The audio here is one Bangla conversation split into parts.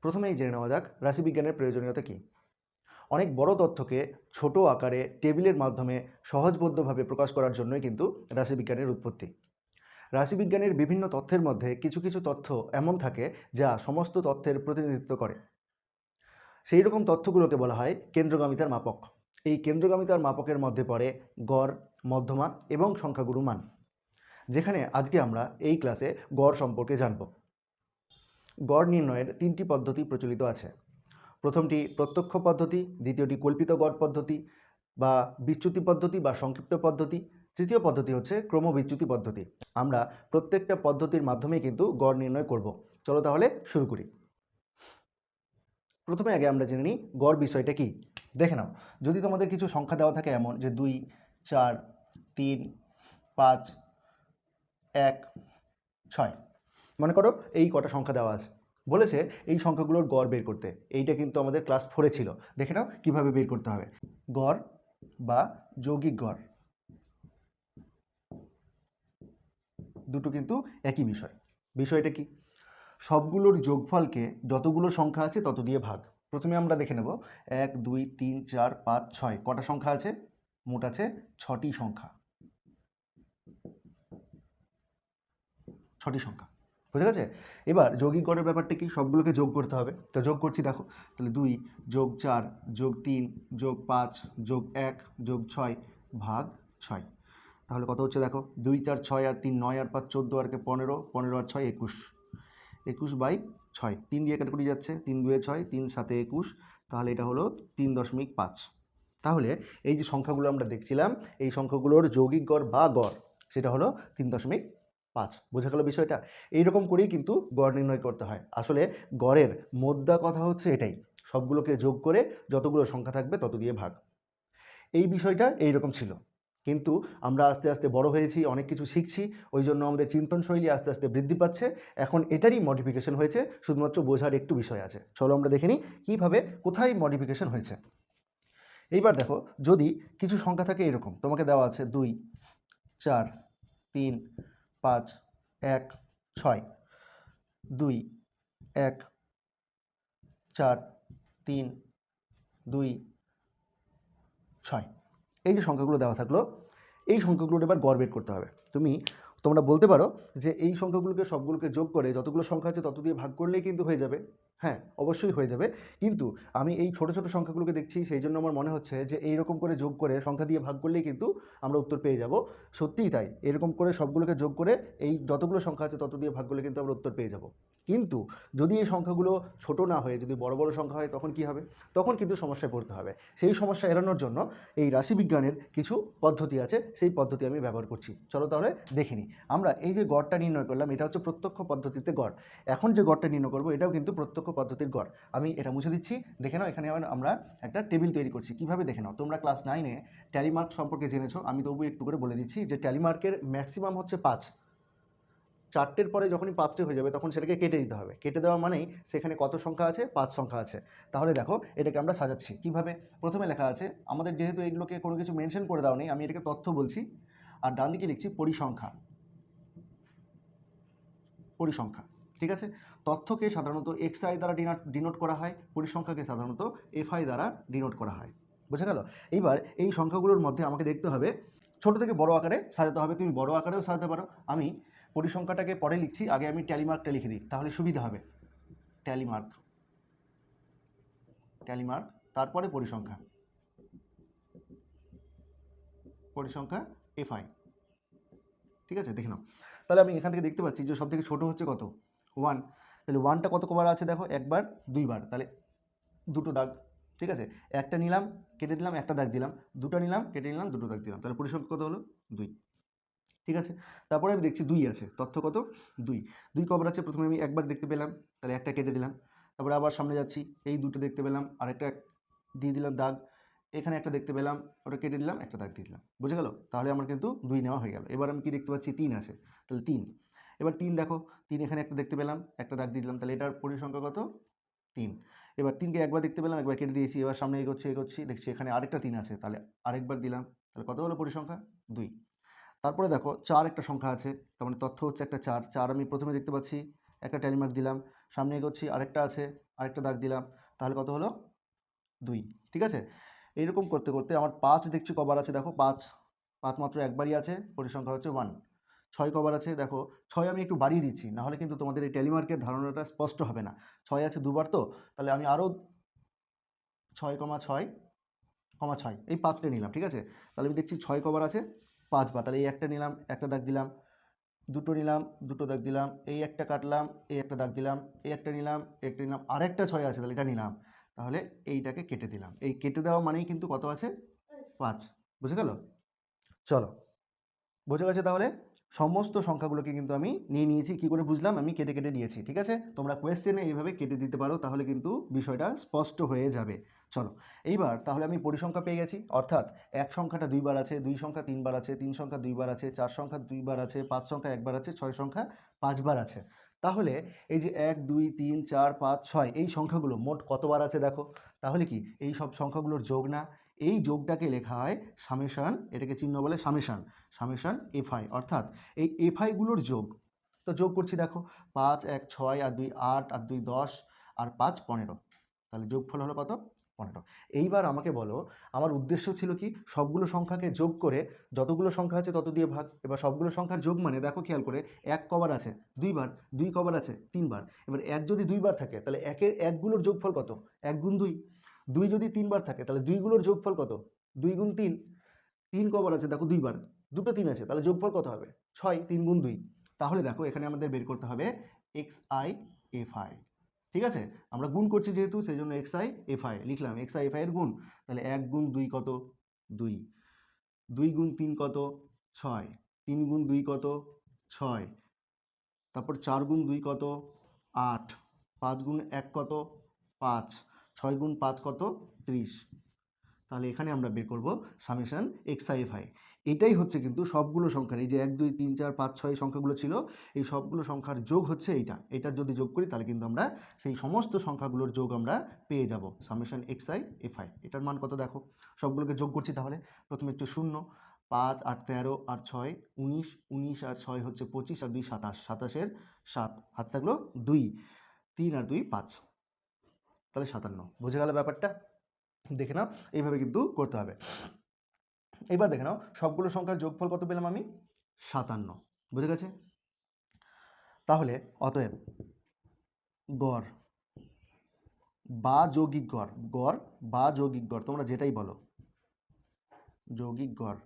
প্রথমেই জেনে নেওয়া যাক রাশিবিজ্ঞানের প্রয়োজনীয়তা কী। অনেক বড় তথ্যকে ছোট আকারে টেবিলের মাধ্যমে সহজবোধ্যভাবে প্রকাশ করার জন্যই কিন্তু রাশিবিজ্ঞানের উৎপত্তি। রাশিবিজ্ঞানের বিভিন্ন তথ্যের মধ্যে কিছু কিছু তথ্য এমন থাকে যা সমস্ত তথ্যের প্রতিনিধিত্ব করে। সেই রকম তথ্যগুলোকে বলা হয় কেন্দ্রগামিতার মাপক। এই কেন্দ্রগামিতার মাপকের মধ্যে পড়ে গড়, মধ্যমা এবং সংখ্যাগুরু মান, যেখানে আজকে আমরা এই ক্লাসে গড় সম্পর্কে জানব। গড় নির্ণয়ের তিনটি পদ্ধতি প্রচলিত আছে। প্রথমটি প্রত্যক্ষ পদ্ধতি, দ্বিতীয়টি কল্পিত গড় পদ্ধতি বা বিচ্যুতি পদ্ধতি বা সংক্ষিপ্ত পদ্ধতি, তৃতীয় পদ্ধতি হচ্ছে ক্রমবিচ্যুতি পদ্ধতি। আমরা প্রত্যেকটা পদ্ধতির মাধ্যমেই কিন্তু গড় নির্ণয় করব। চলো তাহলে শুরু করি। প্রথমে আগে আমরা জেনে নিই গড় বিষয়টা কি। দেখে নাও, যদি তোমাদের কিছু সংখ্যা দেওয়া থাকে এমন যে 2, 4, 3, 5, 1, 6, মনে করো এই কটা সংখ্যা দেওয়া আছে, বলেছে এই সংখ্যাগুলোর গড় বের করতে। এইটা কিন্তু আমাদের ক্লাস 4-এ ছিল। দেখে নাও কীভাবে বের করতে হবে। গড় বা যৌগিক গড় দুটো কিন্তু একই বিষয়। বিষয়টা কি? সবগুলোর যোগফলকে যতগুলো সংখ্যা আছে তত দিয়ে ভাগ। প্রথমে আমরা দেখে নেব 1, 2, 3, 4, 5, 6 কটা সংখ্যা আছে? মোট আছে 6টি সংখ্যা। 6টি সংখ্যা বুঝে গেছে। এবার যৌগিক গড়ের ব্যাপারটা কি? সবগুলোকে যোগ করতে হবে। তো যোগ করছি, দেখো তাহলে 2 যোগ 4 যোগ 3 যোগ 5 যোগ 1 যোগ 6 ভাগ 6। তাহলে কত হচ্ছে দেখো, 2, 4, 6 আর 3 9 আর 5 14 আর 15 15 আর 6 21, 21/6। 3 দিয়ে কাটাকুটি যাচ্ছে, 3 2 6, 3 7 21, তাহলে এটা হলো 3.5। তাহলে এই যে সংখ্যাগুলো আমরা দেখছিলাম, এই সংখ্যাগুলোর যৌগিক গড় বা গড় সেটা হলো 3.5। বোঝা গেল বিষয়টা? এইরকম করেই কিন্তু গড় নির্ণয় করতে হয়। আসলে গড়ের মোদ্দা কথা হচ্ছে এটাই, সবগুলোকে যোগ করে যতগুলো সংখ্যা থাকবে তত দিয়ে ভাগ। এই বিষয়টা এইরকম ছিল, কিন্তু আমরা আস্তে আস্তে বড় হয়েছি, অনেক কিছু শিখছি, ওই জন্য আমাদের চিন্তনশৈলী আস্তে আস্তে বৃদ্ধি পাচ্ছে। এখন এটারই মডিফিকেশন হয়েছে, শুধুমাত্র বোঝার একটু বিষয় আছে। চলো আমরা দেখে নিই কীভাবে কোথায় মডিফিকেশন হয়েছে। এইবার দেখো, যদি কিছু সংখ্যা থাকে এরকম, তোমাকে দেওয়া আছে 2, 4, 3, 5, 1, 6, 2, 1, 4, 3, 2, 6, এই যে সংখ্যাগুলো দেওয়া থাকলো, এই সংখ্যাগুলোর এবার গড় বের করতে হবে। তোমরা বলতে পারো যে এই সংখ্যাগুলোকে সবগুলোকে যোগ করে যতগুলো সংখ্যা আছে তত দিয়ে ভাগ করলেই কিন্তু হয়ে যাবে। হ্যাঁ, অবশ্যই হয়ে যাবে, কিন্তু আমি এই ছোট ছোট সংখ্যাগুলোকে দেখছি, সেই জন্য আমার মনে হচ্ছে যে এইরকম করে যোগ করে সংখ্যা দিয়ে ভাগ করলেই কিন্তু আমরা উত্তর পেয়ে যাব। সত্যিই তাই, এরকম করে সবগুলোকে যোগ করে এই যতগুলো সংখ্যা আছে তত দিয়ে ভাগ করলে কিন্তু আমরা উত্তর পেয়ে যাব। কিন্তু যদি এই সংখ্যাগুলো ছোট না হয়ে যদি বড় বড় সংখ্যা হয় তখন কি হবে? তখন কিন্তু সমস্যায় পড়তে হবে। সেই সমস্যা এড়ানোর জন্য এই রাশিবিজ্ঞানের কিছু পদ্ধতি আছে, সেই পদ্ধতি আমি ব্যবহার করছি। চলো তাহলে দেখে নিই। আমরা এই যে গড়টা নির্ণয় করলাম, এটা হচ্ছে প্রত্যক্ষ পদ্ধতিতে গড়। এখন যে গড়টা নির্ণয় করবো এটাও কিন্তু প্রত্যক্ষ পদ্ধতির গড়। আমি এটা মুছে দিচ্ছি। দেখে নাও, এখানে আমরা একটা টেবিল তৈরি করছি। কিভাবে দেখে নাও, তোমরা ক্লাস 9-এ ট্যালি মার্ক সম্পর্কে জেনেছো, আমি তবু একটু করে বলে দিচ্ছি যে ট্যালি মার্কের ম্যাক্সিমাম হচ্ছে 5। 4টের পরে যখনই 5টে হয়ে যাবে তখন সেটাকে কেটে দিতে হবে। কেটে দেওয়া মানেই সেখানে কত সংখ্যা আছে? 5 সংখ্যা আছে। তাহলে দেখো এটাকে আমরা সাজাচ্ছি কিভাবে। প্রথমে লেখা আছে, আমাদের যেহেতু এগুলোকে কোনো কিছু মেনশন করে দেওয়া নেই, আমি এটাকে তথ্য বলছি, আর ডান দিকে লিখছি পরিসংখ্যা। পরিসংখ্যা, ঠিক আছে। তথ্যকে সাধারণত xi দ্বারা ডিনোট করা হয়, পরিসংখ্যাকে সাধারণত fi দ্বারা ডিনোট করা হয়। বোঝা গেল? এইবার এই সংখ্যাগুলোর মধ্যে আমাকে দেখতে হবে ছোট থেকে বড় আকারে সাজাতে হবে। তুমি বড় আকারেও সাজাতে পারো। আমি পরিসংখ্যাটাকে পরে লিখছি, আগে আমি ট্যালি মার্কটা লিখে দিই, তাহলে সুবিধা হবে। ট্যালি মার্ক, তারপরে পরিসংখ্যা fi, ঠিক আছে। দেখে নাও, তাহলে আমি এখান থেকে দেখতে পাচ্ছি যে সব থেকে ছোটো হচ্ছে কত? 1। তাহলে 1টা কতবার আছে দেখো, একবার, দুইবার, তাহলে দুটো দাগ, ঠিক আছে। একটা নিলাম, কেটে দিলাম, একটা দাগ দিলাম, দুটো নিলাম, কেটে নিলাম, দুটো দাগ দিলাম, তাহলে পরিসংখ্যা কত হলো? 2, ঠিক আছে। তারপরে আমি দেখছি 2 আছে, তথ্য কত? 2 কবার আছে? প্রথমে আমি একবার দেখতে পেলাম, তাহলে একটা কেটে দিলাম। তারপরে আবার সামনে যাচ্ছি, এই দুটো দেখতে পেলাম, আরেকটা দিয়ে দিলাম দাগ, এখানে একটা দেখতে পেলাম, ওটা কেটে দিলাম, একটা দাগ দিয়ে দিলাম। বুঝে গেল? তাহলে আমার কিন্তু 2 নেওয়া হয়ে গেল। এবার আমি কি দেখতে পাচ্ছি? 3 আছে, তাহলে 3। এবার 3 দেখো, 3 এখানে একটা দেখতে পেলাম, একটা দাগ দিয়ে দিলাম, তাহলে এটার পরিসংখ্যা কত? 3। এবার 3কে একবার দেখতে পেলাম, একবার কেটে দিয়েছি। এবার সামনে এগোচ্ছি, দেখছি এখানে আরেকটা 3 আছে, তাহলে আরেকবার দিলাম, তাহলে কত হলো পরিসংখ্যা? 2। তারপরে দেখো 4 একটা সংখ্যা আছে, তার মানে তথ্য হচ্ছে একটা 4। 4 আমি প্রথমে দেখতে পাচ্ছি, একটা ট্যালি মার্ক দিলাম, সামনে এগোচ্ছি, আরেকটা আছে, আরেকটা দাগ দিলাম, তাহলে কত হলো 2। ঠিক আছে, এইরকম করতে করতে আমার 5 দেখছি কবার আছে, দেখো 5 5 মাত্র একবারই আছে, পরিসংখ্যা হচ্ছে 1। 6 কবার আছে, দেখো 6 আমি একটু বাড়িয়ে দিচ্ছি, নাহলে কিন্তু তোমাদের এই টেলিমার্কের ধারণাটা স্পষ্ট হবে না। 6 আছে দুবার, তো তাহলে আমি আরও 6,6,6 এই 5টে নিলাম। ঠিক আছে, তাহলে আমি দেখছি 6 কবার আছে, 5বার, তাহলে এই একটা নিলাম, একটা দাগ দিলাম, দুটো নিলাম, দুটো দাগ দিলাম, এই একটা কাটলাম, এই একটা দাগ দিলাম, এই একটা নিলাম, একটা নিলাম, আরেকটা 6 আছে, তাহলে এটা নিলাম, তাহলে এইটাকে কেটে দিলাম। এই কেটে দেওয়া মানেই কিন্তু কত আছে, 5। বুঝে গেল? চলো, বোঝা গেছে তাহলে? সমস্ত সংখ্যাগুলোকে কিন্তু আমি নিয়ে নিয়েছি। কী করে বুঝলাম? আমি কেটে কেটে দিয়েছি। ঠিক আছে, তোমরা কোয়েশ্চেনে এইভাবে কেটে দিতে পারো, তাহলে কিন্তু বিষয়টা স্পষ্ট হয়ে যাবে। চলো, এইবার তাহলে আমি পরিসংখ্যা পেয়ে গেছি, অর্থাৎ 1 সংখ্যাটা 2 বার আছে, 2 সংখ্যা 3 বার আছে, 3 সংখ্যা 2 বার আছে, 4 সংখ্যা 2 বার আছে, 5 সংখ্যা 1 বার আছে, 6 সংখ্যা 5 বার আছে। তাহলে এই যে 1 2 3 4 5 6 এই সংখ্যাগুলো মোট কতবার আছে দেখো। তাহলে কি এই সব সংখ্যাগুলোর যোগ না? এই যোগটাকে লেখা হয় সামেশান, এটাকে চিহ্ন বলে সামেশান, সামেশান এফআই, অর্থাৎ এই এফআইগুলোর যোগ। তো যোগ করছি, দেখো 5 1 6 আর 2 8 আর 2 10 আর 5 15, তাহলে যোগফল হলো কত, 15। এইবার আমাকে বলো, আমার উদ্দেশ্য ছিল কি, সবগুলো সংখ্যাকে যোগ করে যতগুলো সংখ্যা আছে তত দিয়ে ভাগ। এবার সবগুলো সংখ্যার যোগ মানে দেখো খেয়াল করে, 1 কবার আছে 2 বার, 2 কবার আছে 3 বার। এবার 1 যদি 2 বার থাকে তাহলে একের একগুলোর যোগফল কত, 1 গুণ 2। 2 যদি 3 বার থাকে তাহলে 2গুলোর যোগফল কত, 2 গুণ 3। 3 কবার আছে দেখো 2 বার, দুটো 3 আছে, তাহলে যোগফল কত হবে, 6। 3 গুণ 2। তাহলে দেখো এখানে আমাদের বের করতে হবে xi fi। ঠিক আছে, আমরা গুণ করছি যেহেতু, সেই জন্য xi fi লিখলাম, xi fi এর গুণ। তাহলে 1 গুণ 2 কত, 2। 2 গুণ 3 কত, 6। 3 গুণ 2 কত, 6। তারপর 4 গুণ 2 কত, 8। 5 গুণ 1 কত, 5। 6 গুণ 5 কত, 30। তাহলে এখানে আমরা বের করব সামেশান xi/fi। এটাই হচ্ছে কিন্তু সবগুলো সংখ্যার, এই যে 1 2 3 4 5 6 সংখ্যাগুলো ছিল, এই সবগুলো সংখ্যার যোগ হচ্ছে এইটা। এটার যদি যোগ করি তাহলে কিন্তু আমরা সেই সমস্ত সংখ্যাগুলোর যোগ আমরা পেয়ে যাব, সামেশান xi/fi। এটার মান কত দেখো, সবগুলোকে যোগ করছি। তাহলে প্রথমে একটু 0, 5 8 13 আর 6 19, 19 আর 6 হচ্ছে 25 আর 2 27, 27 এর 7 হাত থাকলো 2, 3 আর 2 5, তাহলে 57। বুঝে গেল ব্যাপারটা? দেখে নাও, এইভাবে কিন্তু করতে হবে। এবার দেখে নাও সবগুলো সংখ্যার যোগফল কত পেলাম আমি, 57। বুঝে গেছে? তাহলে অতএব গড় বা যৌগিক গড়, গড় বা যৌগিক গড় তোমরা যেটাই বলো, যৌগিক গড়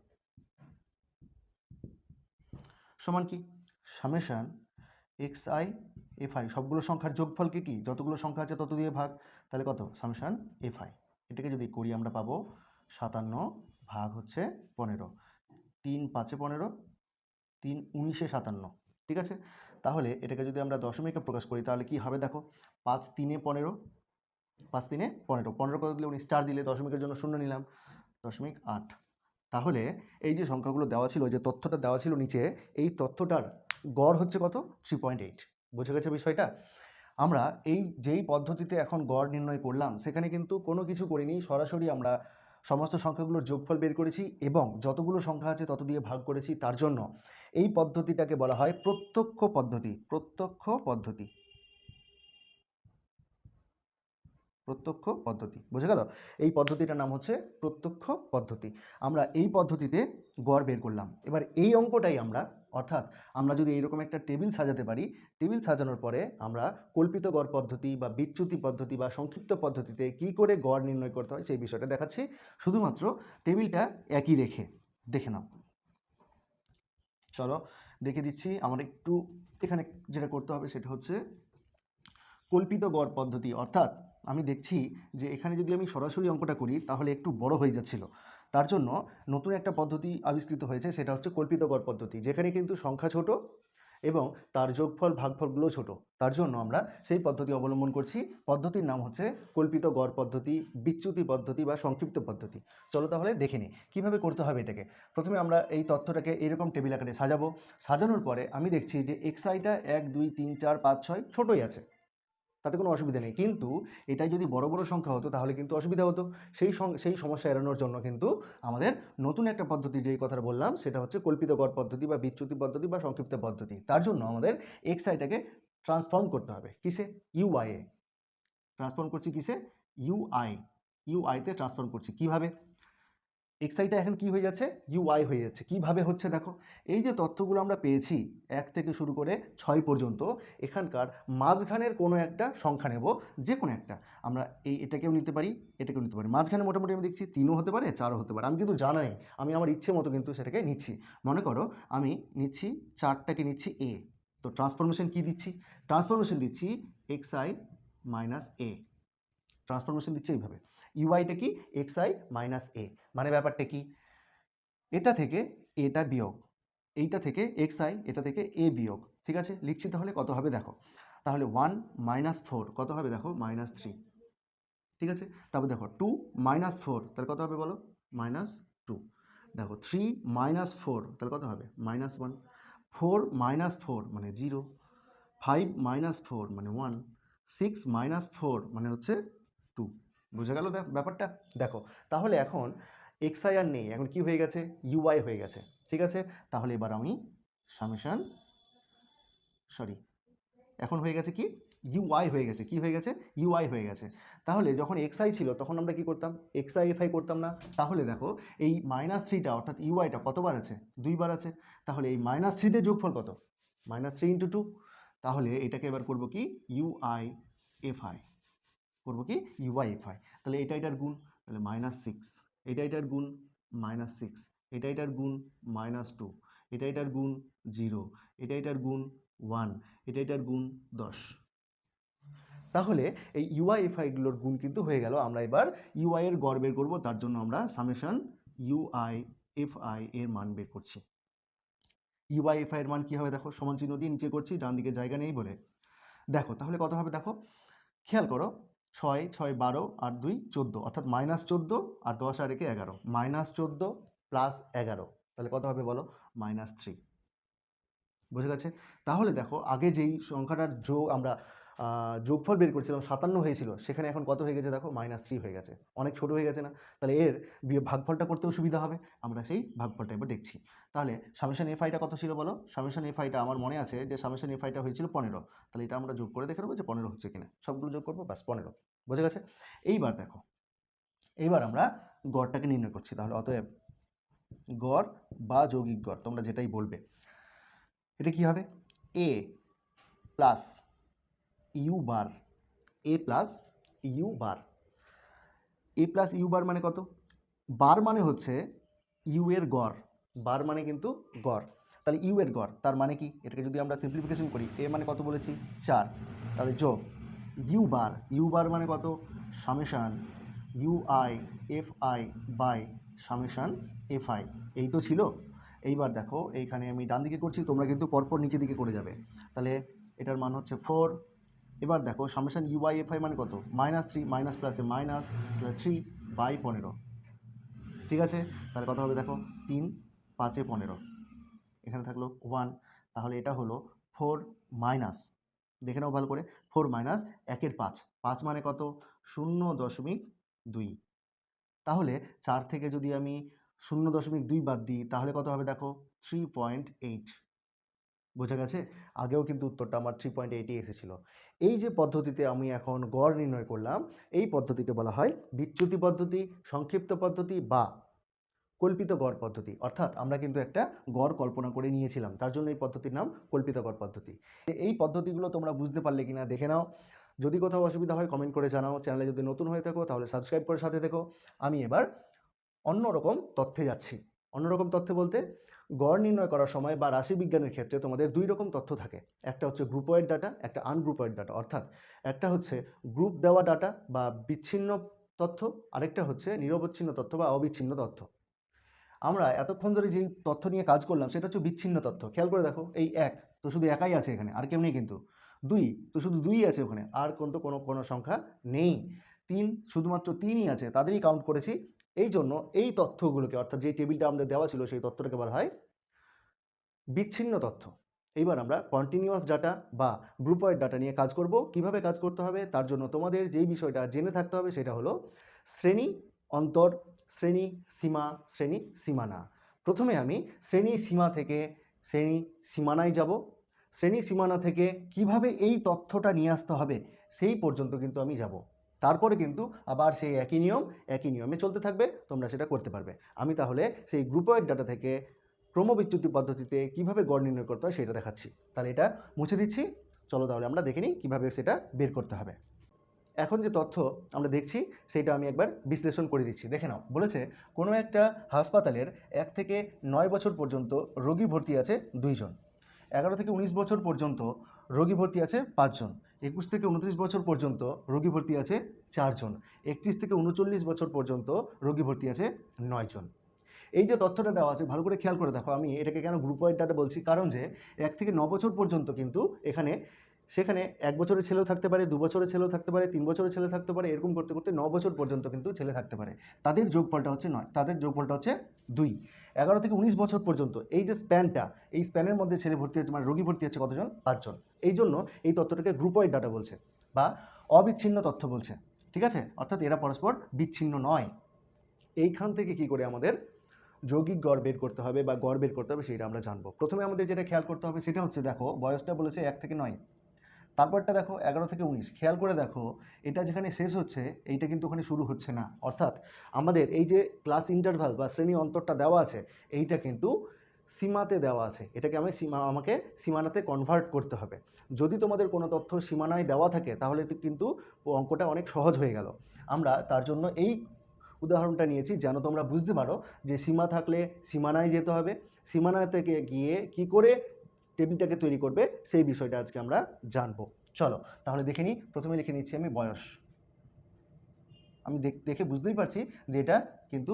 সমান কি, সামেশান xi fi, সবগুলো সংখ্যার যোগফলকে কি, যতগুলো সংখ্যা আছে তত দিয়ে ভাগ, তাহলে কত, সামেশান fi। এটাকে যদি করি আমরা পাবো 57 ভাগ হচ্ছে 15, 3 5 15, 3 19 57। ঠিক আছে, তাহলে এটাকে যদি আমরা দশমিকে প্রকাশ করি তাহলে কি হবে দেখো, 5 3 15, 5 3 15, 15 কত দিলে 19, 4 দিলে, দশমিকের জন্য 0 নিলাম, 0.8। তাহলে এই যে সংখ্যাগুলো দেওয়া ছিল, যে তথ্যটা দেওয়া ছিল নিচে, এই তথ্যটার গড় হচ্ছে কত, 3.8। বুঝে গেছে বিষয়টা? আমরা এই যেই পদ্ধতিতে এখন গড় নির্ণয় করলাম, সেখানে কিন্তু কোনো কিছু করিনি, সরাসরি আমরা সমস্ত সংখ্যাগুলোর যোগফল বের করেছি এবং যতগুলো সংখ্যা আছে তত দিয়ে ভাগ করেছি। তার জন্য এই পদ্ধতিটাকে বলা হয় প্রত্যক্ষ পদ্ধতি, প্রত্যক্ষ পদ্ধতি, প্রত্যক্ষ পদ্ধতি। বুঝে গেল? এই পদ্ধতিটার নাম হচ্ছে প্রত্যক্ষ পদ্ধতি। আমরা এই পদ্ধতিতে গড় বের করলাম। এবার এই অঙ্কটাই আমরা, অর্থাৎ আমরা যদি এইরকম একটা টেবিল সাজাতে পারি, টেবিল সাজানোর পরে আমরা কল্পিত গড় পদ্ধতি বা বিচ্যুতি পদ্ধতি বা সংক্ষিপ্ত পদ্ধতিতে কি করে গড় নির্ণয় করতে হয় সেই বিষয়টা দেখাচ্ছি, শুধুমাত্র টেবিলটা একই রেখে। দেখে নাও, চলো দেখে দিচ্ছি। আমার একটু এখানে যেটা করতে হবে সেটা হচ্ছে কল্পিত গড় পদ্ধতি, অর্থাৎ আমি দেখছি যে এখানে যদি আমি সরাসরি অঙ্কটা করি তাহলে একটু বড় হয়ে যাচ্ছিল। তার জন্য নতুন একটা পদ্ধতি আবিষ্কৃত হয়েছে, সেটা হচ্ছে কল্পিত গড় পদ্ধতি, যেখানে কিন্তু সংখ্যা ছোট এবং তার যোগফল ভাগফলগুলো ছোট। তার জন্য আমরা সেই পদ্ধতি অবলম্বন করছি। পদ্ধতির নাম হচ্ছে কল্পিত গড় পদ্ধতি, বিচ্যুতি পদ্ধতি বা সংক্ষিপ্ত পদ্ধতি। চলো তাহলে দেখে নিই কীভাবে করতে হবে এটাকে। প্রথমে আমরা এই তথ্যটাকে এইরকম টেবিল আকারে সাজাবো। সাজানোর পরে আমি দেখছি যে xi-টা 1 2 3 4 5 6 ছোটোই আছে, তাতে কোনো অসুবিধা নেই, কিন্তু এটাই যদি বড় বড় সংখ্যা হতো তাহলে কিন্তু অসুবিধা হতো। সেই সমস্যা এড়ানোর জন্য কিন্তু আমাদের নতুন একটা পদ্ধতি, যেই কথাটা বললাম সেটা হচ্ছে কল্পিত গড় পদ্ধতি বা বিচ্যুতি পদ্ধতি বা সংক্ষিপ্ত পদ্ধতি। তার জন্য আমাদের xi-টাকে ট্রান্সফর্ম করতে হবে কিসে, uy-এ। ট্রান্সফর্ম করছি কিসে, ইউআইতে ট্রান্সফর্ম করছি। কিভাবে, এক্সআইটা এখন কি হয়ে যাচ্ছে, ইউআই হয়ে যাচ্ছে। কিভাবে হচ্ছে দেখো, এই যে তথ্যগুলো আমরা পেয়েছি 1 থেকে শুরু করে 6 পর্যন্ত, এখানকার মাঝখানের কোনো একটা সংখ্যা নেব, যে কোনো একটা। আমরা এটাকেও নিতে পারি, এটাকেও নিতে পারি। মাঝখানে মোটামুটি আমি দেখছি 3ও হতে পারে, 4ও হতে পারে। আমি কিন্তু জানাই, আমি আমার ইচ্ছে মতো কিন্তু সেটাকে নিচ্ছি। মনে করো আমি নিচ্ছি 4টাকে নিচ্ছি এ, তো ট্রান্সফরমেশন কি দিচ্ছি, ট্রান্সফরমেশন দিচ্ছি xi মাইনাস এ, ট্রান্সফরমেশন দিচ্ছে এইভাবে। ইউআইটা কি, xi মাইনাস এ, মানে ব্যাপারটা কি, এটা থেকে এটা বিয়োগ, এইটা থেকে xi, এটা থেকে এ বিয়োগ। ঠিক আছে, লিখছি তাহলে কত হবে দেখো, তাহলে 1 মাইনাস 4 কত হবে দেখো, মাইনাস 3। ঠিক আছে, তারপর দেখো 2 মাইনাস 4 তাহলে কত হবে বলো, মাইনাস 2। দেখো 3 মাইনাস 4 তাহলে কত হবে, মাইনাস 1। 4 মাইনাস 4 মানে 0। 5 মাইনাস 4 মানে 1। 6 মাইনাস 4 মানে হচ্ছে 2। বুঝে গেল ব্যাপারটা? দেখো তাহলে এখন xi আর নেই, এখন কি হয়ে গেছে, ইউআই হয়ে গেছে। ঠিক আছে, তাহলে এবার আমি সামেশন, এখন হয়ে গেছে কি, ইউআই হয়ে গেছে। কি হয়ে গেছে, ইউআই হয়ে গেছে। তাহলে যখন xi ছিল তখন আমরা কি করতাম, xi fi করতাম না। তাহলে দেখো এই -3টা অর্থাৎ ইউআইটা কতবার আছে, 2বার আছে। তাহলে এই -3 দিয়ে যোগফল কত, -3 × 2। তাহলে এটাকে এবার করব কি, ইউআই fi, করব কি, ইউআই fi। তাহলে এটা এটার গুণ, তাহলে -6, এটা এটার গুণ -6, এটা এটার গুণ -2, এটা এটার গুণ 0, এটা এটার গুণ 1, এটা এটার গুণ 10। তাহলে এই ইউআই ফাইগুলোর গুণ কিন্তু হয়ে গেল। আমরা এবার ইউআই এর গড় বের করবো, তার জন্য আমরা সামেশন ইউআই এফআই এর মান বের করছি। ইউআই এফআই এর মান কি হবে দেখো, সমান চিহ্ন দিয়ে নিচে করছি, ডান দিকে জায়গা নেই বলে। দেখো তাহলে কত হবে দেখো, খেয়াল করো, 6 6 12 আর 2 14, অর্থাৎ -14 আর 10 আর 1 11, -14 প্লাস 11 তাহলে কত হবে বলো, -3। বুঝে গেছে? তাহলে দেখো আগে যেই সংখ্যাটার যোগ আমরা যোগফল বের করেছিলাম 57 হয়েছিল, সেখানে এখন কত হয়ে গেছে দেখো, -3 হয়ে গেছে। অনেক ছোট হয়ে গেছে না? তাহলে এর ভাগফলটা করতেও সুবিধা হবে। আমরা সেই ভাগফলটা এবার দেখছি। তাহলে সামেশন এফআইটা কত ছিল বলো, সামেশন এফআইটা আমার মনে আছে যে সামেশন এফআইটা হয়েছিল 15। তাহলে এটা আমরা যোগ করে দেখে নেবো যে 15 হচ্ছে কিনা, সবগুলো যোগ করবো, ব্যাস 15। বুঝে গেছে? এইবার দেখো, এইবার আমরা গড়টাকে নির্ণয় করছি। তাহলে অতএব গড় বা যৌগিক গড়, তোমরা যেটাই বলবে, এটা কি হবে, A plus U bar, A plus U bar. A plus U bar মানে কত, বার মানে হচ্ছে ইউ এর গড়, বার মানে কিন্তু গড়। তাহলে ইউ এর গড়, তার মানে কি, এটাকে যদি আমরা সিম্পলিফিকেশন করি, এ মানে কত বলেছি 4, তাহলে যোগ ইউ বার মানে কত, summation U I F I by summation F I. এই তো ছিল। এইবার দেখো এইখানে আমি ডান দিকে করছি, তোমরা কিন্তু পরপর নিচের দিকে করে যাবে। তাহলে এটার মান হচ্ছে 4। এবার দেখো সামেশান ইউআই এফআই মানে কত, -3, মাইনাস প্লাসে মাইনাস, 3/15। ঠিক আছে, তাহলে কত হবে দেখো, 3 5 এ 15, এখানে থাকলো 1। তাহলে এটা হলো 4 মাইনাস, দেখে নাও ভালো করে, 4 মাইনাস 1 5, 5 মানে কত, 0.2। তাহলে 4 থেকে যদি আমি 0.2 বাদ দিই তাহলে কত হবে দেখো, 3.8। বোঝা গেছে? আগেও কিন্তু উত্তরটা আমার 3.8 এসেছিল। এই যে পদ্ধতিতে আমি এখন গড় নির্ণয় করলাম, এই পদ্ধতিকে বলা হয় বিচ্যুতি পদ্ধতি, সংক্ষিপ্ত পদ্ধতি বা কল্পিত গড় পদ্ধতি। অর্থাৎ আমরা কিন্তু একটা গড় কল্পনা করে নিয়েছিলাম, তার জন্য এই পদ্ধতির নাম কল্পিত গড় পদ্ধতি। এই পদ্ধতিগুলো তোমরা বুঝতে পারলে কিনা দেখে নাও। যদি কোথাও অসুবিধা হয় কমেন্ট করে জানাও। চ্যানেলে যদি নতুন হয়ে থাকো তাহলে সাবস্ক্রাইব করে সাথে দেখো। আমি এবার অন্যরকম তথ্যে যাচ্ছি। অন্যরকম তথ্য বলতে, গড় নির্ণয় করার সময় বা রাশিবিজ্ঞানের ক্ষেত্রে তোমাদের 2 রকম তথ্য থাকে। একটা হচ্ছে গ্রুপ ওয়াইড ডাটা, একটা আনগ্রুপ ওয়াইড ডাটা। অর্থাৎ একটা হচ্ছে গ্রুপ দেওয়া ডাটা বা বিচ্ছিন্ন তথ্য, আরেকটা হচ্ছে নিরবচ্ছিন্ন তথ্য বা অবিচ্ছিন্ন তথ্য। আমরা এতক্ষণ ধরে যেই তথ্য নিয়ে কাজ করলাম সেটা হচ্ছে বিচ্ছিন্ন তথ্য। খেয়াল করে দেখো, এই 1 তো শুধু একাই আছে এখানে, আর কেউ নেই কিন্তু। 2 তো শুধু 2ই আছে ওখানে, আর কিন্তু কোনো সংখ্যা নেই। 3 শুধুমাত্র 3ই আছে, তাদেরই কাউন্ট করেছি। এই জন্য এই তথ্যগুলোকে, অর্থাৎ যে টেবিলটা আমাদের দেওয়া ছিল সেই তথ্যটাকে বলা হয় বিচ্ছিন্ন তথ্য। এইবার আমরা কন্টিনিউয়াস ডাটা বা গ্রুপ ওয়াইড ডাটা নিয়ে কাজ করব। কিভাবে কাজ করতে হবে তার জন্য তোমাদের যেই বিষয়টা জেনে থাকতে হবে সেটা হলো শ্রেণী, অন্তর, শ্রেণী, সীমা, শ্রেণী, সীমানা। প্রথমে আমি শ্রেণী সীমা থেকে শ্রেণী সীমানায় যাব। শ্রেণী সীমানা থেকে কিভাবে এই তথ্যটা নিয়ে আসতে হবে সেই পর্যন্ত কিন্তু আমি যাব। তারপরে কিন্তু আবার সেই একই নিয়মে চলতে থাকবে, তোমরা সেটা করতে পারবে। আমি তাহলে সেই গ্রুপওয়াইড ডাটা থেকে ক্রমবিচ্যুতি পদ্ধতিতে কীভাবে গড় নির্ণয় করতে হয় সেটা দেখাচ্ছি। তাহলে এটা মুছে দিচ্ছি, চলো তাহলে আমরা দেখে নিই কীভাবে সেটা বের করতে হবে। এখন যে তথ্য আমরা দেখছি সেটা আমি একবার বিশ্লেষণ করে দিচ্ছি, দেখে নাও। বলেছে কোনো একটা হাসপাতালের 1 থেকে 9 বছর পর্যন্ত রোগী ভর্তি আছে 2 জন, 11 থেকে 19 বছর পর্যন্ত রোগী ভর্তি আছে 5 জন, 21 থেকে 29 বছর পর্যন্ত রোগী ভর্তি আছে 4 জন, 31 থেকে 39 বছর পর্যন্ত রোগী ভর্তি আছে 9 জন। এই যে তথ্যটা দেওয়া আছে ভালো করে খেয়াল করে দেখো। আমি এটাকে কেন গ্রুপ ওয়াইড ডাটা বলছি, কারণ যে 1 থেকে 9 বছর পর্যন্ত কিন্তু সেখানে 1 বছরের ছেলেও থাকতে পারে, 2 বছরের ছেলেও থাকতে পারে, 3 বছরের ছেলে থাকতে পারে, এরকম করতে করতে 9 বছর পর্যন্ত কিন্তু ছেলে থাকতে পারে। তাদের যোগফলটা হচ্ছে 9, তাদের যোগফলটা হচ্ছে 2। 11 থেকে 19 বছর পর্যন্ত এই যে স্প্যানটা, এই স্প্যানের মধ্যে ছেলে ভর্তি হচ্ছে মানে রোগী ভর্তি হচ্ছে কতজন? 5 জন। এই জন্য এই তথ্যটাকে গ্রুপ ওয়াইড ডাটা বলছে বা অবিচ্ছিন্ন তথ্য বলছে, ঠিক আছে? অর্থাৎ এরা পরস্পর বিচ্ছিন্ন নয়। এইখান থেকে কি করে আমাদের যৌগিক গড় বের করতে হবে বা গড় বের করতে হবে সেটা আমরা জানবো। প্রথমে আমাদের যেটা খেয়াল করতে হবে সেটা হচ্ছে, দেখো বয়সটা বলেছে 1 থেকে 9, তারপরটা দেখো 11 থেকে 19। খেয়াল করে দেখো এটা যেখানে শেষ হচ্ছে এইটা কিন্তু ওখানে শুরু হচ্ছে না। অর্থাৎ আমাদের এই যে ক্লাস ইন্টারভাল বা শ্রেণী অন্তরটা দেওয়া আছে এইটা কিন্তু সীমাতে দেওয়া আছে, এটাকে আমাকে সীমানাতে কনভার্ট করতে হবে। যদি তোমাদের কোনো তথ্য সীমানায় দেওয়া থাকে তাহলে কিন্তু অঙ্কটা অনেক সহজ হয়ে গেল। আমরা তার জন্য এই উদাহরণটা নিয়েছি যেন তোমরা বুঝতে পারো যে সীমা থাকলে সীমানায় যেতে হবে, সীমানা থেকে গিয়ে কি করে টেবিলটাকে তৈরি করবে সেই বিষয়টা আজকে আমরা জানবো। চলো তাহলে দেখে নিই। প্রথমে লিখে নিচ্ছি আমি বয়স। আমি দেখে বুঝতেই পারছি যে এটা কিন্তু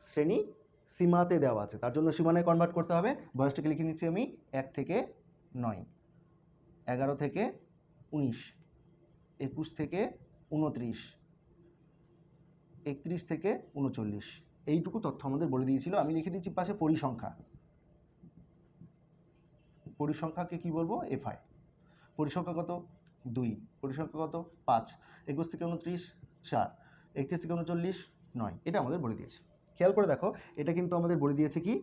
শ্রেণী সীমাতে দেওয়া আছে, তার জন্য সীমানায় কনভার্ট করতে হবে। বয়সটাকে লিখে নিচ্ছি আমি 1 থেকে 9, 11 থেকে 19, 21 থেকে 29, 31 থেকে 39। এইটুকু তথ্য আমাদের বলে দিয়েছিল। আমি লিখে দিচ্ছি পাশে পরিসংখ্যা। পরিসংখ্যাকে কি বলবো? এফআই। পরিসংখ্যা কত? 2। পরিসংখ্যা কত? 5। 21 থেকে 29 4, 31 থেকে 39 9। এটা আমাদের বলে দিয়েছে। খেয়াল করে দেখো এটা কিন্তু আমাদের বলে দিয়েছে কি,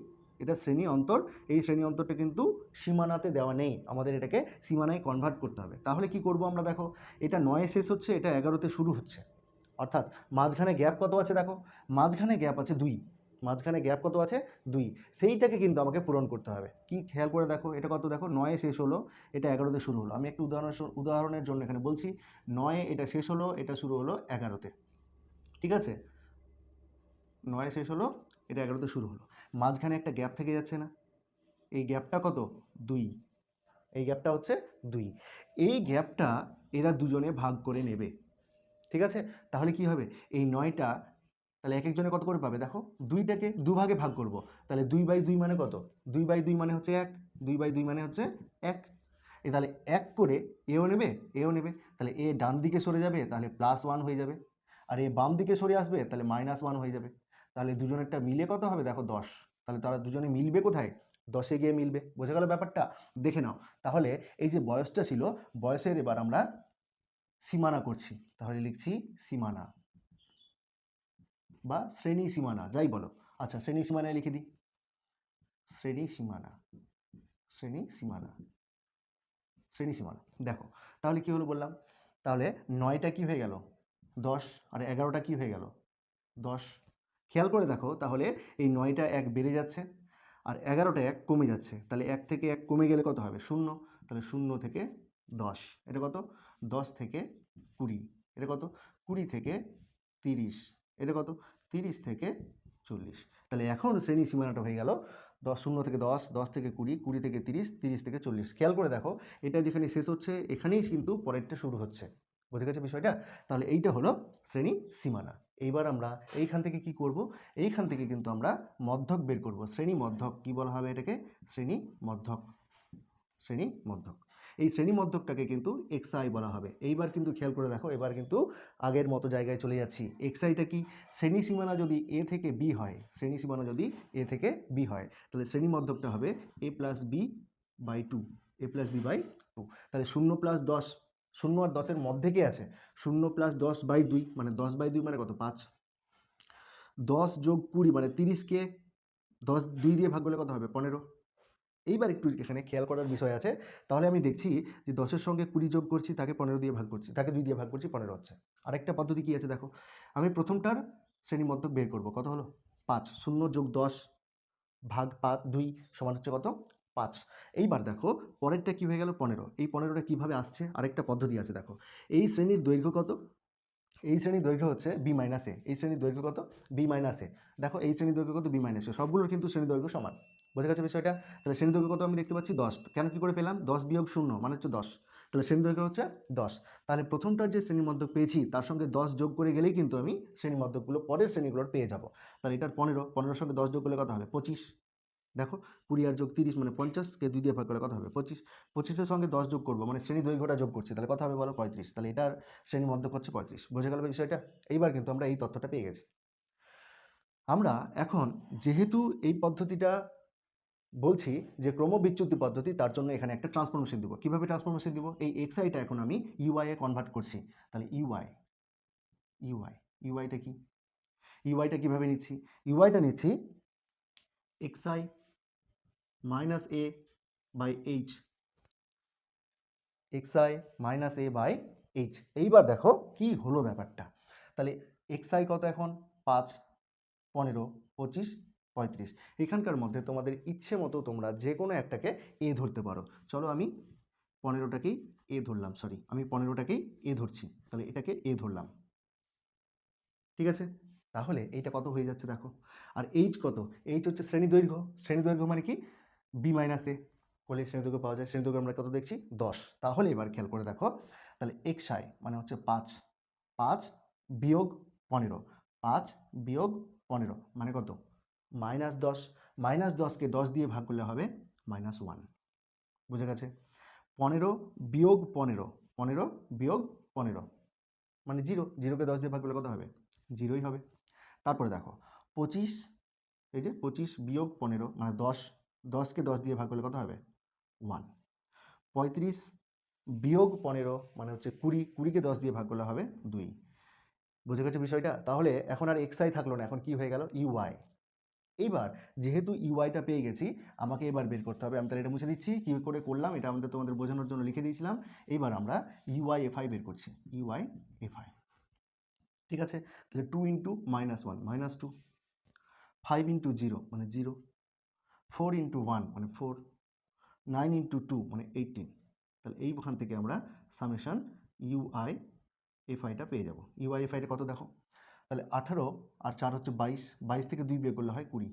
এটা শ্রেণী অন্তর। এই শ্রেণী অন্তরটা কিন্তু সীমানাতে দেওয়া নেই, আমাদের এটাকে সীমানায় কনভার্ট করতে হবে। তাহলে কি করব আমরা? দেখো এটা 9 শেষ হচ্ছে, এটা 11তে শুরু হচ্ছে, অর্থাৎ মাঝখানে গ্যাপ কত আছে? দেখো মাঝখানে গ্যাপ আছে 2। মাঝখানে গ্যাপ কত আছে? 2। সেইটাকে কিন্তু আমাকে পূরণ করতে হবে। কি খেয়াল করে দেখো এটা কত? দেখো 9 শেষ হলো, এটা 11তে শুরু হলো। আমি একটু উদাহরণের জন্য এখানে বলছি 9 এটা শেষ হলো, এটা শুরু হলো 11তে, ঠিক আছে? 9 শেষ হলো, এটা 11তে শুরু হলো, মাঝখানে একটা গ্যাপ থেকে যাচ্ছে না? এই গ্যাপটা কত? 2। এই গ্যাপটা হচ্ছে 2। এই গ্যাপটা এরা দুজনে ভাগ করে নেবে, ঠিক আছে? তাহলে কি হবে? এই 9টা তাহলে এক একজনে কত করে পাবে? দেখো 2টাকে 2 ভাগে ভাগ করব, তাহলে 2/2 মানে কত? 2/2 মানে হচ্ছে 1, 2/2 মানে হচ্ছে 1। তাহলে 1 করে এও নেবে এও নেবে, তাহলে এ ডান দিকে সরে যাবে, তাহলে +1 হয়ে যাবে, আর এ বাম দিকে সরে আসবে, তাহলে -1 হয়ে যাবে। তাহলে দুজনেরটা মিলে কত হবে? দেখো 10। তাহলে তারা দুজনে মিলবে কোথায়? 10-এ গিয়ে মিলবে। বোঝা গেল ব্যাপারটা? দেখে নাও তাহলে এই যে বয়সটা ছিল, বয়সের এবার আমরা সীমানা করছি, তাহলে লিখছি সীমানা বা শ্রেণী সীমানা, যাই বলো। আচ্ছা শ্রেণী সীমানায় লিখে দিই, শ্রেণী সীমানা, শ্রেণী সীমানা, শ্রেণী সীমানা। দেখো তাহলে কি হলো বললাম, তাহলে 9টা কি হয়ে গেল? 10, আর 11টা কি হয়ে গেল? 10। খেয়াল করে দেখো তাহলে এই 9টা 1 বেড়ে যাচ্ছে আর 11টা 1 কমে যাচ্ছে, তাহলে 1 থেকে 1 কমে গেলে কত হবে? 0। তাহলে 0 থেকে 10, এটা কত? 10 থেকে 20, এটা কত? 20 থেকে 30, এটা কত? 30 থেকে 40। তাহলে এখন শ্রেণী সীমানাটা হয়ে গেল 0 থেকে 10, 10 থেকে 20, 20 থেকে 30, 30 থেকে 40। খেয়াল করে দেখো এটা যেখানে শেষ হচ্ছে এখানেই কিন্তু পরেরটা শুরু হচ্ছে। বুঝে গেছে বিষয়টা? তাহলে এইটা হলো শ্রেণী সীমানা। এইবার আমরা এইখান থেকে কি করব? এইখান থেকে কিন্তু আমরা মধ্যক বের করব, শ্রেণী মধ্যক। কি বলা হবে এটাকে? শ্রেণী মধ্যক। শ্রেণী মধ্যক। এই শ্রেণী মধ্যকটাকে কিন্তু এক্সআই বলা হবে। এইবার কিন্তু খেয়াল করে দেখো, এবার কিন্তু আগের মতো জায়গায় চলে যাচ্ছি। এক্সআইটা কি? শ্রেণী সীমানা যদি এ থেকে বি হয়, শ্রেণী সীমানা যদি এ থেকে বি হয়, তাহলে শ্রেণী মধ্যকটা হবে a+b/2, a+b/2। তাহলে 0+10, 0 আর 10-এর মধ্যে কি আছে? 0 + 10/2 মানে 10/2 মানে কত? 5। 10 + 20 মানে 30কে 10 2 দিয়ে ভাগ করলে কত হবে? 15। এইবার একটু এখানে খেয়াল করার বিষয় আছে। তাহলে আমি দেখছি যে 10-এর সঙ্গে 20 যোগ করছি, তাকে 15 দিয়ে ভাগ করছি, তাকে 2 দিয়ে ভাগ করছি, 15 হচ্ছে। আরেকটা পদ্ধতি কী আছে দেখো, আমি প্রথমটার শ্রেণীমদ্দক বের করব। কত হলো? 5। 0 যোগ 10 ভাগ 2 সমান হচ্ছে কত? 5। এইবার দেখো পরেরটা কী হয়ে গেল? 15। এই 15টা কীভাবে আসছে? আরেকটা পদ্ধতি আছে দেখো। এই শ্রেণীর দৈর্ঘ্য কত? এই শ্রেণীর দৈর্ঘ্য হচ্ছে বি মাইনাস এ। এই শ্রেণীর দৈর্ঘ্য কত? বি মাইনাস এ। দেখো এই শ্রেণীর দৈর্ঘ্য কত? বি মাইনাস এ। সবগুলোর কিন্তু শ্রেণী দৈর্ঘ্য সমান। বোঝা গেছে বিষয়টা? তাহলে শ্রেণী দৈর্ঘ্য কত আমি দেখতে পাচ্ছি? 10। কেন কী করে পেলাম? 10 বিয়োগ 0 মানে হচ্ছে 10। তাহলে শ্রেণী দৈর্ঘ্য হচ্ছে 10। তাহলে প্রথমটার যে শ্রেণীমদ্দক পেয়েছি তার সঙ্গে 10 যোগ করে গেলেই কিন্তু আমি শ্রেণীমদ্দকগুলো পরের শ্রেণীগুলোর পেয়ে যাব। তাহলে এটার 15, 15-এর সঙ্গে 10 যোগ করলে কত হবে? 25। দেখো 20 আর যোগ 30 মানে 50কে 2 দিয়ে ভাগ করলে কত হবে? 25। 25-এর সঙ্গে 10 যোগ করবো মানে শ্রেণী দৈর্ঘ্যটা যোগ করছি, তাহলে কত হবে বলো? 35। তাহলে এটার শ্রেণী মধ্যক হচ্ছে 35। বোঝা গেল বিষয়টা? এইবার কিন্তু আমরা এই তথ্যটা পেয়ে গেছি। আমরা এখন যেহেতু এই পদ্ধতিটা বলছি যে ক্রমবিচ্যুতি পদ্ধতি, তার জন্য এখানে একটা ট্রান্সফরমেশন দিব। কিভাবে ট্রান্সফরমেশন দিব? এই এক্সআইটা এখন আমি ইউআই এ কনভার্ট করছি। তাহলে ইউআইটা কি? ইউআইটা কিভাবে নিচ্ছি? ইউআইটা নিচ্ছি X I minus A by H, xi minus A by H. এইবার দেখো কি হলো ব্যাপারটা। তাহলে xi কত এখন? 5, 15, 25, 35। এখানকার মধ্যে তোমাদের ইচ্ছে মতো তোমরা যে কোনো একটাকে এ ধরতে পারো। চলো আমি 15টাকেই এ ধরলাম, সরি আমি 15টাকেই এ ধরছি। তাহলে এটাকে এ ধরলাম, ঠিক আছে? তাহলে এইটা কত হয়ে যাচ্ছে দেখো। আর এইচ কত? এইচ হচ্ছে শ্রেণী দৈর্ঘ্য। শ্রেণী দৈর্ঘ্য মানে কি? বি মাইনাস এ করলে শ্রেণীদৈর্ঘ্য পাওয়া যায়। শ্রেণীদৈর্ঘ্য আমরা কত দেখছি? 10। তাহলে এবার খেয়াল করে দেখো, তাহলে xi মানে হচ্ছে 5, 5 বিয়োগ 15, 5 বিয়োগ 15 মানে কত? -10। -10কে 10 দিয়ে ভাগ করলে হবে -1। বুঝে গেছে? 15 বিয়োগ 15, 15 বিয়োগ 15 মানে 0। 0কে 10 দিয়ে ভাগ করলে কত হবে? 0ই হবে। তারপরে দেখো 25, এই যে 25 বিয়োগ 15 মানে 10, 10কে 10 দিয়ে ভাগ করলে কত হবে? 1। 35 বিয়োগ 15 মানে হচ্ছে 20, 20কে 10 দিয়ে ভাগ করলে হবে 2। বুঝে গেছে বিষয়টা? তাহলে এখন আর xi থাকলো না, এখন কি হয়ে গেল? ইউআই। এইবার যেহেতু ইউআইটা পেয়ে গেছি, আমাকে এবার বের করতে হবে। আমি তাহলে এটা মুছে দিচ্ছি। কী করে করলাম এটা আমাদের তোমাদের বোঝানোর জন্য লিখে দিয়েছিলাম। এইবার আমরা ইউআইএফআই বের করছি। ইউআইএফআই, ঠিক আছে? তাহলে 2 ইন্টু -1 -2, 5 ইন্টু 0 মানে 0, 4 ইন্টু 1 মানে 4, 9 ইন্টু 2 মানে 18। তাহলে এইখান থেকে আমরা সামেশন ইউআইএফআইটা পেয়ে যাব। ইউআইএফআইটা কত দেখো, তাহলে 18 আর 4 হচ্ছে 22, 22 থেকে 2 বিয়োগ করলে হয় 20,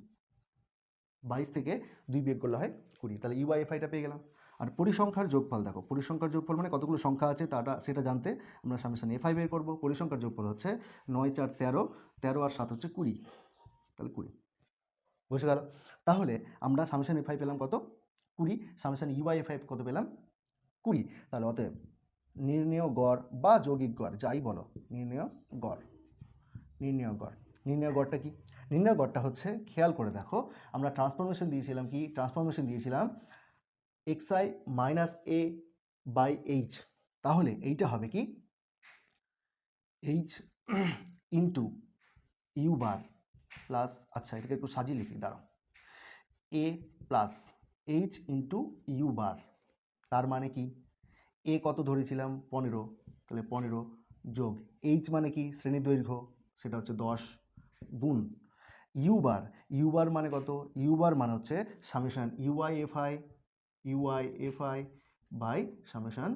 22 থেকে 2 বিয়োগ করলে হয় 20। তাহলে ইউআইএফআইটা পেয়ে গেলাম। আর পরিসংখ্যার যোগফল দেখো, পরিসংখ্যার যোগফল মানে কতগুলো সংখ্যা আছে সেটা জানতে আমরা সামেশন এফআই বের করবো। পরিসংখ্যার যোগফল হচ্ছে 9, 4, 13, 13 আর 7 হচ্ছে 20, তাহলে 20। বুঝে গেল? তাহলে আমরা সামেশন এফআই পেলাম কত? 20। সামেশন ইউআইএফআই কত পেলাম? 20। তাহলে অতএব নির্ণেয় গড় বা যৌগিক গড় যাই বলো, নির্ণেয় গড়, নির্ণেয় গড়টা কি? নির্ণেয় গড়টা হচ্ছে, খেয়াল করে দেখো, আমরা ট্রান্সফরমেশন দিয়েছিলাম কি? ট্রান্সফরমেশন দিয়েছিলাম xi minus A by H. তাহলে এইটা হবে কি? H into U bar plus, আচ্ছা এটাকে একটু সাজিয়ে লিখি, দাঁড়াও, A plus H into U bar. তার মানে কি? এ কত ধরেছিলাম? 15, তাহলে 15 যোগ এইচ মানে কি? শ্রেণী দৈর্ঘ্য, সেটা হচ্ছে 10 গুণ ইউ বার মানে কত? ইউ বার মানে হচ্ছে সামেশান ইউআইএফআই বাই সামেশান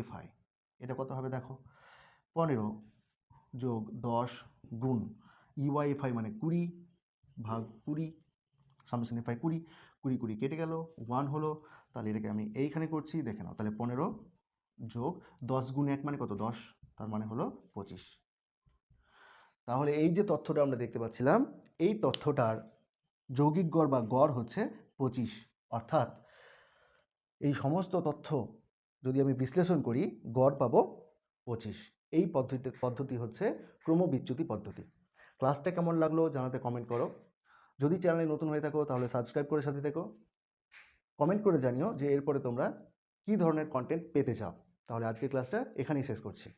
এফআই। এটা কত হবে দেখো, 15 যোগ 10 গুণ ইউআইএফআই মানে 20 ভাগ 20, সামেশান এফআই 20, 20 20 কেটে গেল, 1 হলো। তাহলে এটাকে আমি এইখানে করছি, দেখে নাও। তাহলে 15 যোগ 10 গুণ 1 মানে কত? 10, তার মানে হলো 25। তাহলে এই যে তথ্যটা আমরা দেখতে পাচ্ছিলাম, এই তথ্যটার যৌগিক গড় বা গড় হচ্ছে 25। অর্থাৎ এই সমস্ত তথ্য যদি আমি বিশ্লেষণ করি, গড় পাবো 25। এই পদ্ধতি হচ্ছে ক্রমবিচ্যুতি পদ্ধতি। ক্লাসটা কেমন লাগলো জানাতে কমেন্ট করো। যদি চ্যানেলে নতুন হয়ে থাকো তাহলে সাবস্ক্রাইব করে সাথে থেকো। কমেন্ট করে জানিও যে এরপরে তোমরা কী ধরনের কন্টেন্ট পেতে চাও। তাহলে আজকের ক্লাসটা এখানেই শেষ করছি।